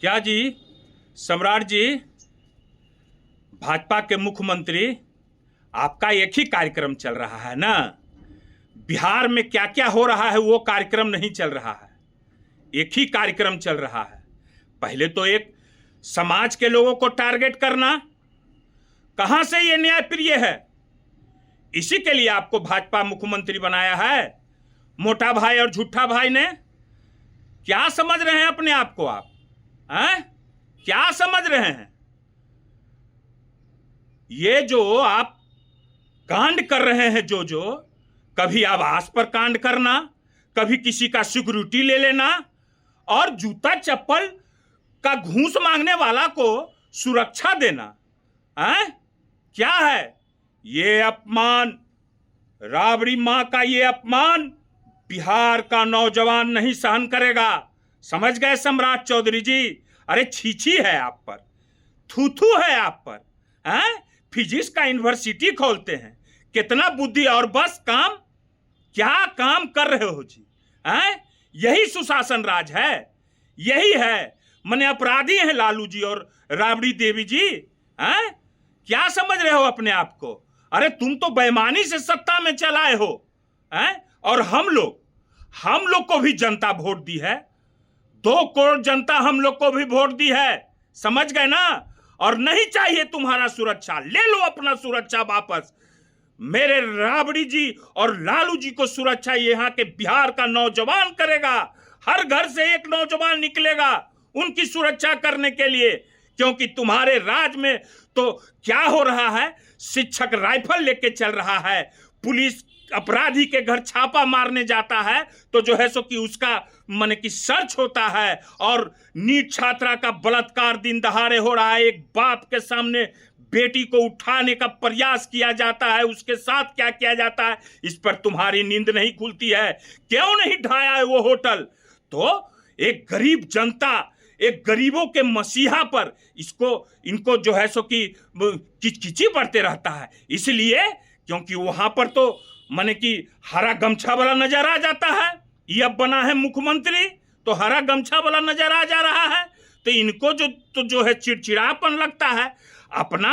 क्या जी सम्राट जी, भाजपा के मुख्यमंत्री, आपका एक ही कार्यक्रम चल रहा है ना। बिहार में क्या क्या हो रहा है वो कार्यक्रम नहीं चल रहा है, एक ही कार्यक्रम चल रहा है। पहले तो एक समाज के लोगों को टारगेट करना, कहां से ये न्याय प्रिय है? इसी के लिए आपको भाजपा मुख्यमंत्री बनाया है मोटा भाई और झूठा भाई ने। क्या समझ रहे हैं अपने आप को आप? हैं? क्या समझ रहे हैं? ये जो आप कांड कर रहे हैं, जो कभी आवास पर कांड करना, कभी किसी का सिक्योरिटी ले लेना, और जूता चप्पल का घूस मांगने वाला को सुरक्षा देना, हैं? क्या है ये अपमान? राबड़ी मां का ये अपमान बिहार का नौजवान नहीं सहन करेगा। समझ गए सम्राट चौधरी जी? अरे छीछी है आप पर, थूथू है आप पर, हैं? फिजिक्स का यूनिवर्सिटी खोलते हैं, कितना बुद्धि और बस काम। क्या काम कर रहे हो जी? हैं? यही सुशासन राज है, यही है। मने अपराधी हैं लालू जी और राबड़ी देवी जी। हैं? क्या समझ रहे हो अपने आप को? अरे तुम तो बेईमानी से सत्ता में चलाए हो, हैं? और हम लोग को भी जनता वोट दी है। 2 करोड़ जनता हम लोग को भी वोट दी है, समझ गए ना? और नहीं चाहिए तुम्हारा सुरक्षा, ले लो अपना सुरक्षा वापस। मेरे राबड़ी जी और लालू जी को सुरक्षा यहाँ के बिहार का नौजवान करेगा। हर घर से एक नौजवान निकलेगा उनकी सुरक्षा करने के लिए, क्योंकि तुम्हारे राज में तो क्या हो रहा है? शिक्षक राइफल लेके चल रहा है, पुलिस अपराधी के घर छापा मारने जाता है तो जो है सो कि उसका माने कि सर्च होता है, और नीट छात्रा का बलात्कार दिन दहाड़े हो रहा है। एक बाप के सामने बेटी को उठाने का प्रयास किया जाता है, उसके साथ क्या किया जाता है, इस पर तुम्हारी नींद नहीं खुलती है। क्यों नहीं ढाया है वो होटल? तो एक गरीब जनता, एक गरीबों के मसीहा पर इनको जो है सो कि किचकिची बढ़ते रहता है, इसलिए क्योंकि वहां पर तो माने कि हरा गमछा वाला नजर आ जाता है। ये अब बना है मुख्यमंत्री तो हरा गमछा वाला नजर आ जा रहा है, तो इनको जो है चिड़चिड़ापन लगता है। अपना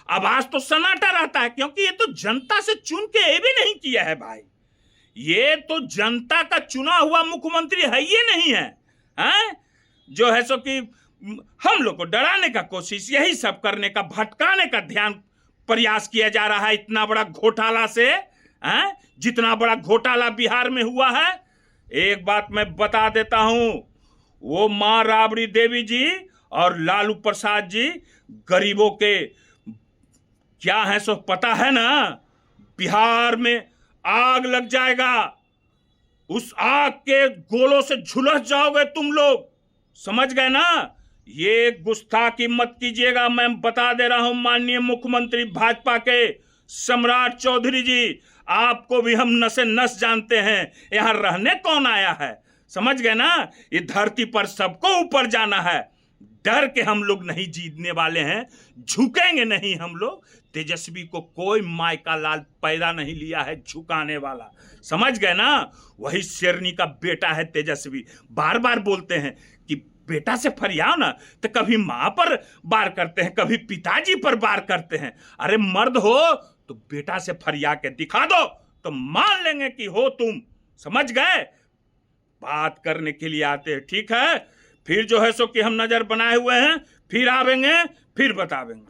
आवाज तो सन्नाटा रहता है, क्योंकि ये तो जनता से चुन के ये भी नहीं किया है भाई। ये तो जनता का चुना हुआ मुख्यमंत्री है, ये नहीं है, हैं? जो है सो कि हम लोग को डराने का कोशिश, यही सब करने का, भटकाने का ध्यान प्रयास किया जा रहा है इतना बड़ा घोटाला से। हैं? जितना बड़ा घोटाला बिहार में हुआ है, एक बात मैं बता देता हूं, वो मां राबड़ी देवी जी और लालू प्रसाद जी गरीबों के क्या है सो पता है ना। बिहार में आग लग जाएगा, उस आग के गोलों से झुलस जाओगे तुम लोग, समझ गए ना? ये गुस्ताखी मत कीजिएगा, मैं बता दे रहा हूं माननीय मुख्यमंत्री भाजपा के सम्राट चौधरी जी, आपको भी हम नसे नस जानते हैं। यहां रहने कौन आया है, समझ गए ना? ये धरती पर सबको ऊपर जाना है, डर के हम लोग नहीं जीतने वाले हैं, झुकेंगे नहीं हम लोग। तेजस्वी को कोई माय का लाल पैदा नहीं लिया है झुकाने वाला, समझ गए ना? वही शेरनी का बेटा है तेजस्वी। बार बार बोलते हैं कि बेटा से फरियाओ ना, तो कभी माँ पर बार करते हैं, कभी पिताजी पर बार करते हैं। अरे मर्द हो तो बेटा से फरिया के दिखा दो तो मान लेंगे कि हो तुम, समझ गए? बात करने के लिए आते हैं, ठीक है? फिर जो है सो कि हम नजर बनाए हुए हैं, फिर आवेंगे, फिर बतावेंगे।